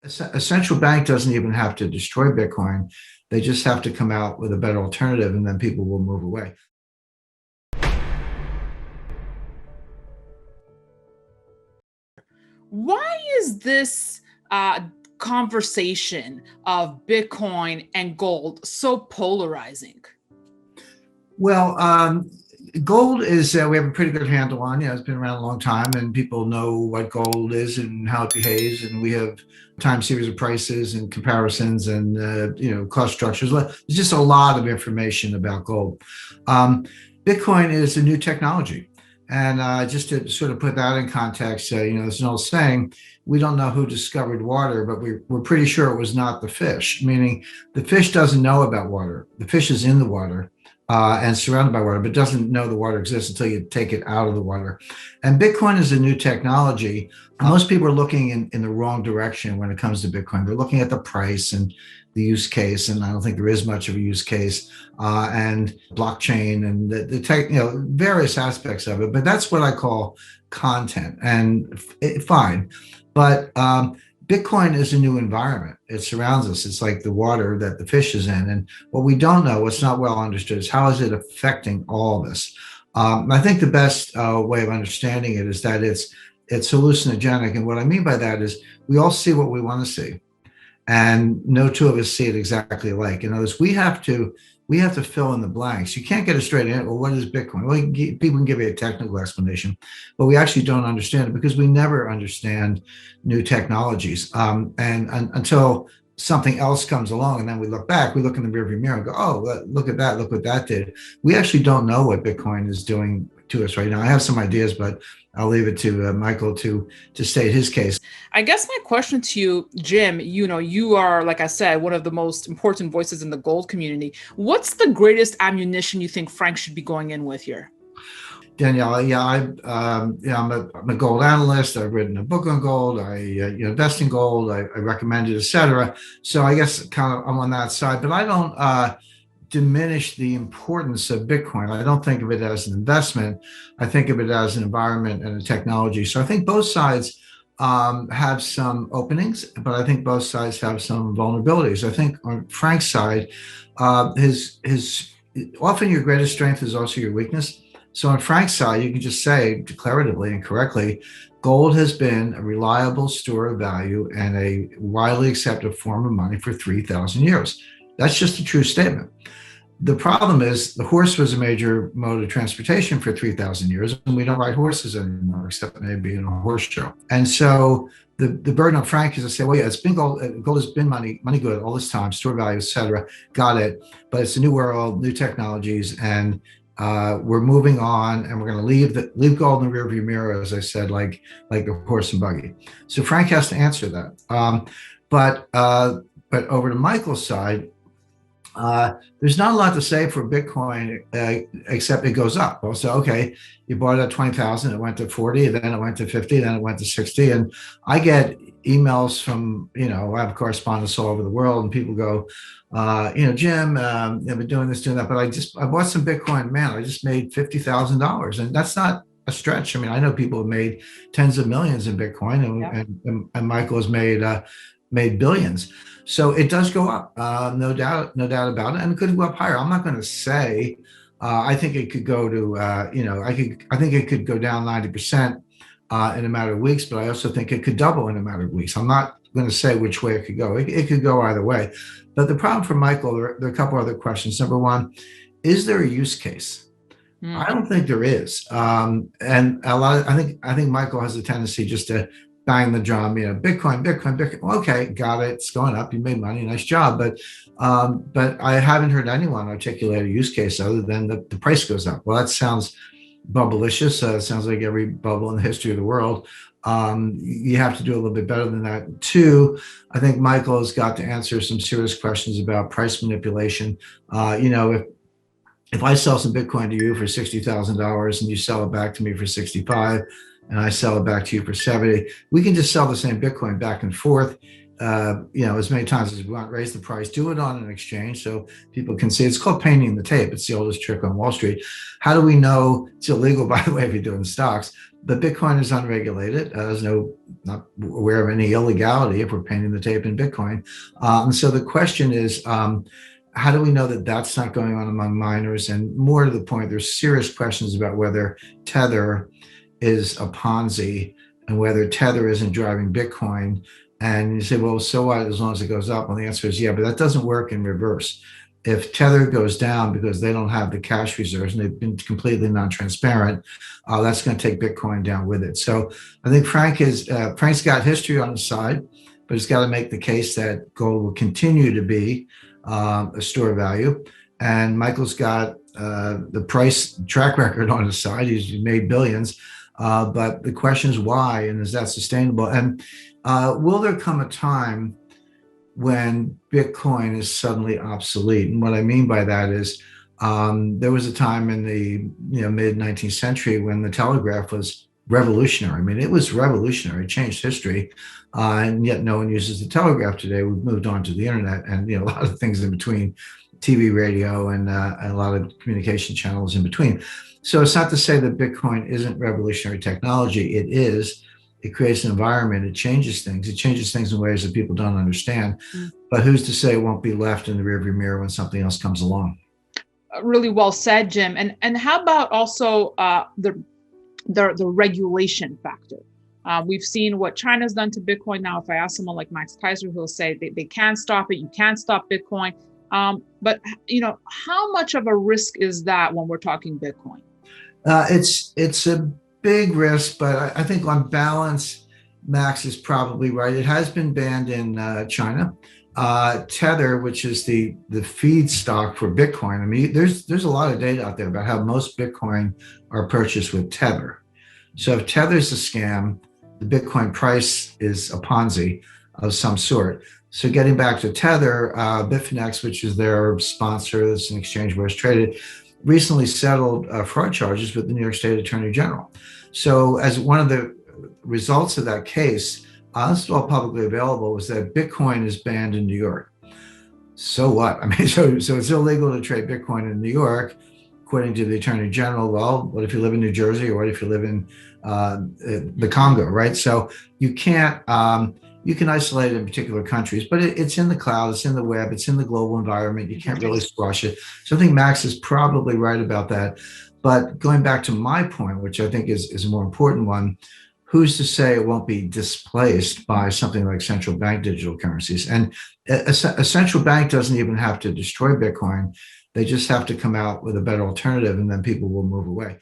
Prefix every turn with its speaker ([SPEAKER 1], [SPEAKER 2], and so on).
[SPEAKER 1] A central bank doesn't even have to destroy Bitcoin. They just have to come out with a better alternative, and then people will move away.
[SPEAKER 2] Why is this conversation of Bitcoin and gold so polarizing?
[SPEAKER 1] Well, gold is, we have a pretty good handle on. It's been around a long time, and people know what gold is and how it behaves. And we have time series of prices and comparisons and, cost structures. There's just a lot of information about gold. Bitcoin is a new technology. And just to sort of put that in context, there's an old saying, we don't know who discovered water, but we're pretty sure it was not the fish, meaning the fish doesn't know about water. The fish is in the water and surrounded by water, but doesn't know the water exists until you take it out of the water. And Bitcoin is a new technology. Most people are looking in the wrong direction when it comes to Bitcoin. They're looking at the price and the use case, and I don't think there is much of a use case, and blockchain and the tech, various aspects of it. But that's what I call content, and fine. But Bitcoin is a new environment. It surrounds us. It's like the water that the fish is in. And what we don't know, what's not well understood, is how is it affecting all of this? I think the best way of understanding it is that it's hallucinogenic. And what I mean by that is we all see what we want to see, and no two of us see it exactly alike. In other words, we have to fill in the blanks. You can't get a straight answer. Well, what is Bitcoin? Well, people can give you a technical explanation, but we actually don't understand it because we never understand new technologies. Until something else comes along, and then we look back, we look in the rearview mirror and go, oh, look at that, look what that did. We actually don't know what Bitcoin is doing to us right now. I have some ideas, but I'll leave it to Michael to state his case.
[SPEAKER 2] I guess my question to you, Jim, you are, like I said, one of the most important voices in the gold community. What's the greatest ammunition you think Frank should be going in with here?
[SPEAKER 1] Danielle, I'm a gold analyst. I've written a book on gold. I invest in gold. I recommend it, etc. So I guess kind of I'm on that side, but I don't diminish the importance of Bitcoin. I don't think of it as an investment. I think of it as an environment and a technology. So I think both sides have some openings, but I think both sides have some vulnerabilities. I think on Frank's side, his often your greatest strength is also your weakness. So on Frank's side, you can just say declaratively and correctly, gold has been a reliable store of value and a widely accepted form of money for 3,000 years. That's just a true statement. The problem is the horse was a major mode of transportation for 3,000 years, and we don't ride horses anymore, except maybe in a horse show. And so the burden on Frank is to say, well, yeah, it's been gold has been money good all this time, store value, et cetera. Got it. But it's a new world, new technologies, and we're moving on, and we're going to leave gold in the rearview mirror, as I said, like a horse and buggy. So Frank has to answer that. But over to Michael's side, there's not a lot to say for Bitcoin except it goes up. Well, so okay, you bought it at 20,000, it went to 40, then it went to 50, then it went to 60, and I get emails from I have correspondents all over the world, and people go, Jim, I've been doing this, doing that, but I bought some Bitcoin, man, I just made $50,000, and that's not a stretch. I mean, I know people have made tens of millions in Bitcoin, and Michael has made billions. So it does go up, no doubt about it, and it could go up higher. I'm not going to say. I think it could go to, I think it could go down 90% in a matter of weeks, but I also think it could double in a matter of weeks. I'm not going to say which way it could go. It could go either way. But the problem for Michael, there are a couple other questions. Number one, is there a use case? I don't think there is, and I think Michael has a tendency just to bang the drum, Bitcoin. Okay, got it. It's going up. You made money. Nice job. But I haven't heard anyone articulate a use case other than the price goes up. Well, that sounds bubblicious. It sounds like every bubble in the history of the world. You have to do a little bit better than that. Two, I think Michael has got to answer some serious questions about price manipulation. If I sell some Bitcoin to you for $60,000 and you sell it back to me for 65, and I sell it back to you for 70, we can just sell the same Bitcoin back and forth, as many times as we want, raise the price, do it on an exchange so people can see. It's called painting the tape. It's the oldest trick on Wall Street. How do we know it's illegal, by the way, if you're doing stocks? but Bitcoin is unregulated. There's not aware of any illegality if we're painting the tape in Bitcoin. And so the question is, how do we know that that's not going on among miners? And more to the point, there's serious questions about whether Tether is a Ponzi and whether Tether isn't driving Bitcoin. And you say, well, so what, as long as it goes up? Well, the answer is yeah, but that doesn't work in reverse. If Tether goes down because they don't have the cash reserves and they've been completely non-transparent, that's going to take Bitcoin down with it. So I think Frank's got history on his side, but he's got to make the case that gold will continue to be a store of value. And Michael's got the price track record on his side. He's made billions. But the question is why, and is that sustainable? And will there come a time when Bitcoin is suddenly obsolete? And what I mean by that is there was a time in the mid 19th century when the telegraph was revolutionary. I mean, it was revolutionary, it changed history, and yet no one uses the telegraph today. We've moved on to the internet and a lot of things in between, TV, radio, and a lot of communication channels in between. So it's not to say that Bitcoin isn't revolutionary technology. It is. It creates an environment. It changes things. It changes things in ways that people don't understand. But who's to say it won't be left in the rearview mirror when something else comes along?
[SPEAKER 2] Really well said, Jim. And how about also the regulation factor? We've seen what China's done to Bitcoin. Now, if I ask someone like Max Kaiser, he'll say they can't stop it. You can't stop Bitcoin. But how much of a risk is that when we're talking Bitcoin?
[SPEAKER 1] It's a big risk, but I think on balance, Max is probably right. It has been banned in China. Tether, which is the feedstock for Bitcoin. I mean, there's a lot of data out there about how most Bitcoin are purchased with Tether. So if Tether's a scam, the Bitcoin price is a Ponzi of some sort. So getting back to Tether, Bitfinex, which is their sponsor, that's an exchange where it's traded, recently settled fraud charges with the New York State Attorney General. So as one of the results of that case, this is all publicly available, was that Bitcoin is banned in New York. So what? I mean, so it's illegal to trade Bitcoin in New York, according to the Attorney General. Well, what if you live in New Jersey, or what if you live in the Congo, right? So you can't, you can isolate it in particular countries, but it's in the cloud, it's in the web, it's in the global environment. You can't really squash it. So I think Max is probably right about that. But going back to my point, which I think is a more important one, who's to say it won't be displaced by something like central bank digital currencies? And a central bank doesn't even have to destroy Bitcoin. They just have to come out with a better alternative, and then people will move away.